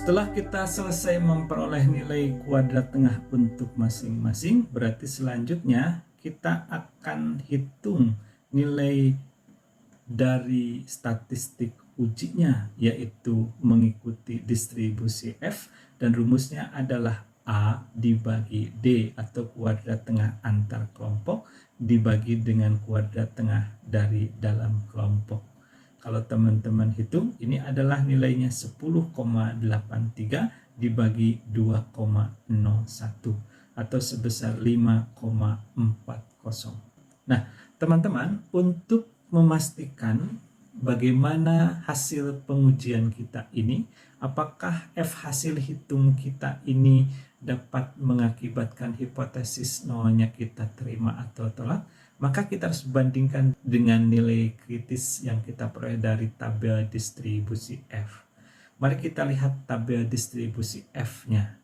Setelah kita selesai memperoleh nilai kuadrat tengah untuk masing-masing, berarti selanjutnya kita akan hitung nilai dari statistik ujinya, yaitu mengikuti distribusi F, dan rumusnya adalah A dibagi D atau kuadrat tengah antar kelompok dibagi dengan kuadrat tengah dari dalam kelompok. Kalau teman-teman hitung, ini adalah nilainya 10,83 dibagi 2,01 atau sebesar 5,40. Nah, teman-teman, untuk memastikan bagaimana hasil pengujian kita ini, apakah F hasil hitung kita ini dapat mengakibatkan hipotesis nolnya kita terima atau tolak, maka kita harus bandingkan dengan nilai kritis yang kita peroleh dari tabel distribusi F. Mari kita lihat tabel distribusi F-nya.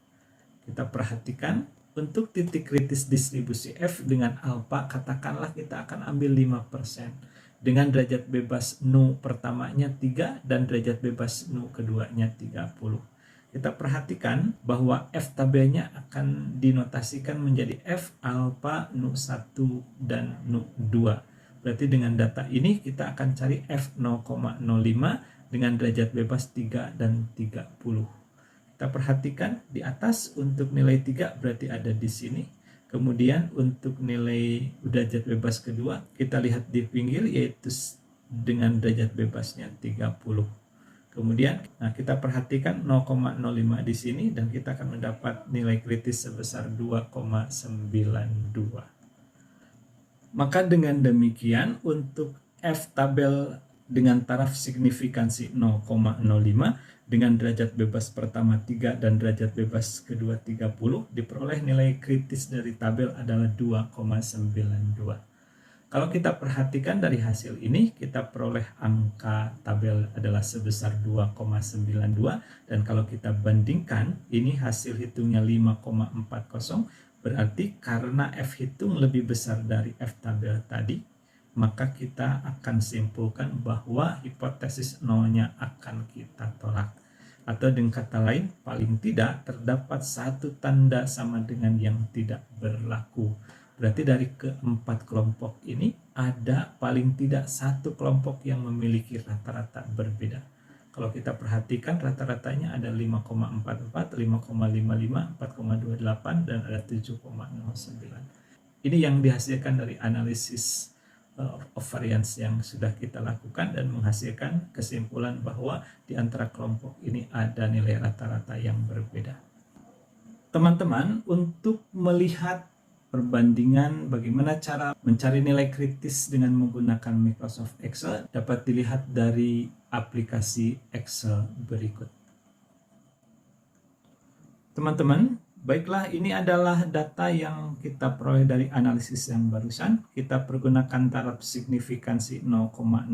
Kita perhatikan untuk titik kritis distribusi F dengan alfa, katakanlah kita akan ambil 5%. Dengan derajat bebas nu pertamanya 3 dan derajat bebas nu keduanya 30. Kita perhatikan bahwa F tabelnya akan dinotasikan menjadi F alfa nu 1 dan nu 2. Berarti dengan data ini kita akan cari F 0,05 dengan derajat bebas 3 dan 30. Kita perhatikan di atas untuk nilai 3 berarti ada di sini. Kemudian untuk nilai derajat bebas kedua kita lihat di pinggir, yaitu dengan derajat bebasnya 30. Kemudian kita perhatikan 0,05 di sini dan kita akan mendapat nilai kritis sebesar 2,92. Maka dengan demikian untuk F tabel dengan taraf signifikansi 0,05 dengan derajat bebas pertama 3 dan derajat bebas kedua 30, diperoleh nilai kritis dari tabel adalah 2,92. Kalau kita perhatikan dari hasil ini, kita peroleh angka tabel adalah sebesar 2,92, dan kalau kita bandingkan, ini hasil hitungnya 5,40, berarti karena F hitung lebih besar dari F tabel tadi, maka kita akan simpulkan bahwa hipotesis nolnya akan kita tolak. Atau dengan kata lain, paling tidak terdapat satu tanda sama dengan yang tidak berlaku. Berarti dari keempat kelompok ini ada paling tidak satu kelompok yang memiliki rata-rata berbeda. Kalau kita perhatikan rata-ratanya ada 5,44, 5,55, 4,28, dan ada 7,09. Ini yang dihasilkan dari analisis of variance yang sudah kita lakukan dan menghasilkan kesimpulan bahwa di antara kelompok ini ada nilai rata-rata yang berbeda. Teman-teman, untuk melihat perbandingan bagaimana cara mencari nilai kritis dengan menggunakan Microsoft Excel dapat dilihat dari aplikasi Excel berikut. Teman-teman, baiklah, ini adalah data yang kita peroleh dari analisis yang barusan. Kita pergunakan taraf signifikansi 0,05.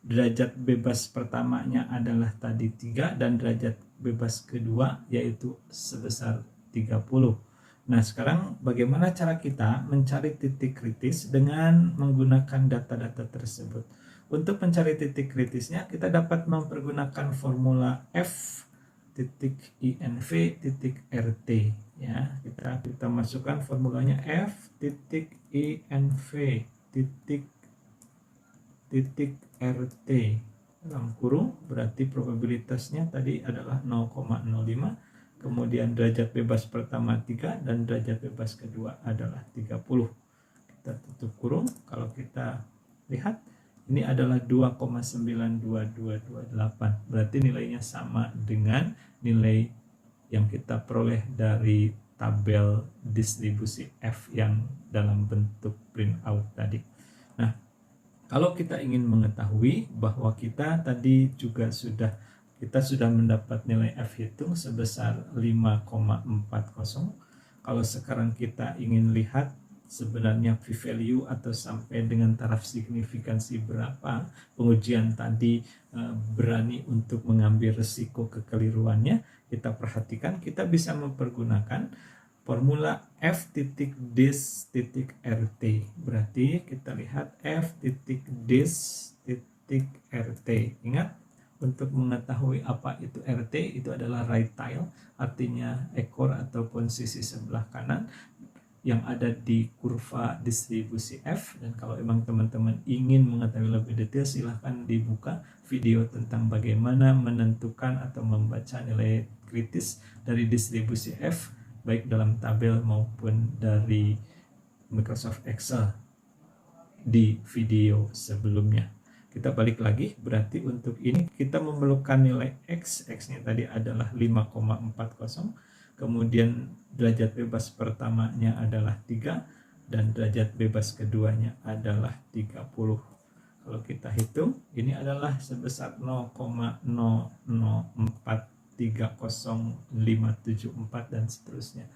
Derajat bebas pertamanya adalah tadi 3 dan derajat bebas kedua yaitu sebesar 30. Nah, sekarang bagaimana cara kita mencari titik kritis dengan menggunakan data-data tersebut? Untuk mencari titik kritisnya, kita dapat mempergunakan formula F titik INV titik RT. Ya, kita masukkan formulanya F titik INV titik RT dalam kurung, berarti probabilitasnya tadi adalah 0,05. Kemudian derajat bebas pertama 3 dan derajat bebas kedua adalah 30. Kita tutup kurung. Kalau kita lihat, ini adalah 2,92228. Berarti nilainya sama dengan nilai yang kita peroleh dari tabel distribusi F yang dalam bentuk printout tadi. Nah, kalau kita ingin mengetahui bahwa kita tadi juga sudah mendapat nilai F hitung sebesar 5,40. Kalau sekarang kita ingin lihat sebenarnya p-value atau sampai dengan taraf signifikansi berapa pengujian tadi berani untuk mengambil risiko kekeliruannya, kita perhatikan kita bisa mempergunakan formula F titik dis titik RT. Berarti kita lihat F titik dis titik RT. Ingat, untuk mengetahui apa itu RT, itu adalah right tile, artinya ekor ataupun sisi sebelah kanan yang ada di kurva distribusi F. Dan kalau memang teman-teman ingin mengetahui lebih detail, silahkan dibuka video tentang bagaimana menentukan atau membaca nilai kritis dari distribusi F, baik dalam tabel maupun dari Microsoft Excel di video sebelumnya. Kita balik lagi, berarti untuk ini kita memerlukan nilai X. X-nya tadi adalah 5,40. Kemudian derajat bebas pertamanya adalah 3 dan derajat bebas keduanya adalah 30. Kalau kita hitung, ini adalah sebesar 0,00430,574 dan seterusnya.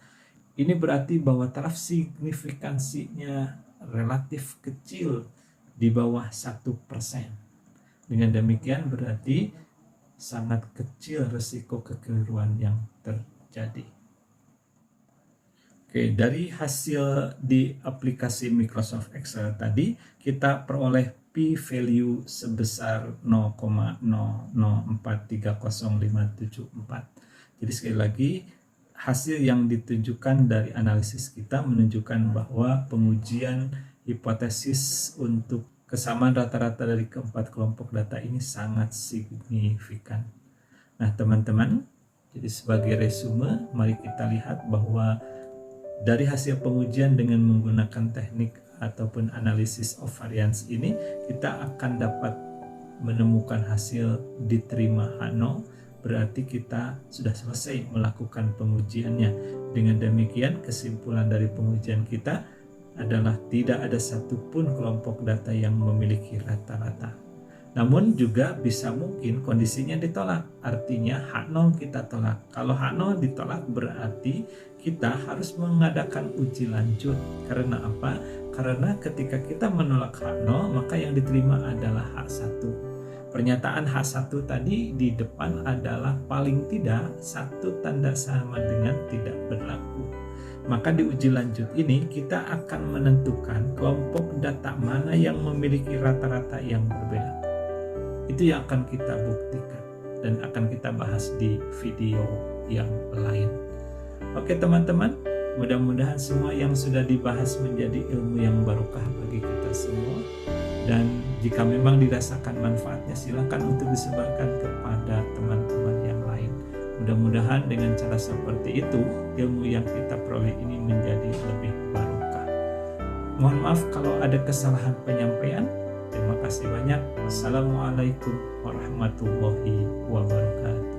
Ini berarti bahwa taraf signifikansinya relatif kecil, di bawah 1%. Dengan demikian berarti sangat kecil risiko kekeliruan yang terjadi. Oke, dari hasil di aplikasi Microsoft Excel tadi, kita peroleh p-value sebesar 0,00430,574. Jadi sekali lagi, hasil yang ditunjukkan dari analisis kita menunjukkan bahwa pengujian hipotesis untuk kesamaan rata-rata dari keempat kelompok data ini sangat signifikan. Nah teman-teman, jadi sebagai resume, mari kita lihat bahwa dari hasil pengujian dengan menggunakan teknik ataupun analisis of variance ini, kita akan dapat menemukan hasil diterima H0, berarti kita sudah selesai melakukan pengujiannya. Dengan demikian, kesimpulan dari pengujian kita adalah tidak ada satupun kelompok data yang memiliki rata-rata. Namun juga bisa mungkin kondisinya ditolak, artinya H0 kita tolak. Kalau H0 ditolak berarti kita harus mengadakan uji lanjut. Karena apa? Karena ketika kita menolak H0, maka yang diterima adalah H1. Pernyataan H1 tadi di depan adalah paling tidak satu tanda sama dengan tidak berlaku. Maka di uji lanjut ini kita akan menentukan kelompok data mana yang memiliki rata-rata yang berbeda. Itu yang akan kita buktikan dan akan kita bahas di video yang lain. Oke teman-teman, mudah-mudahan semua yang sudah dibahas menjadi ilmu yang barokah bagi kita semua. Dan jika memang dirasakan manfaatnya, silakan untuk disebarkan kepada teman-teman yang lain. Mudah-mudahan dengan cara seperti itu, ilmu yang kita peroleh ini menjadi lebih barokah. Mohon maaf kalau ada kesalahan penyampaian. Terima kasih banyak. Wassalamualaikum warahmatullahi wabarakatuh.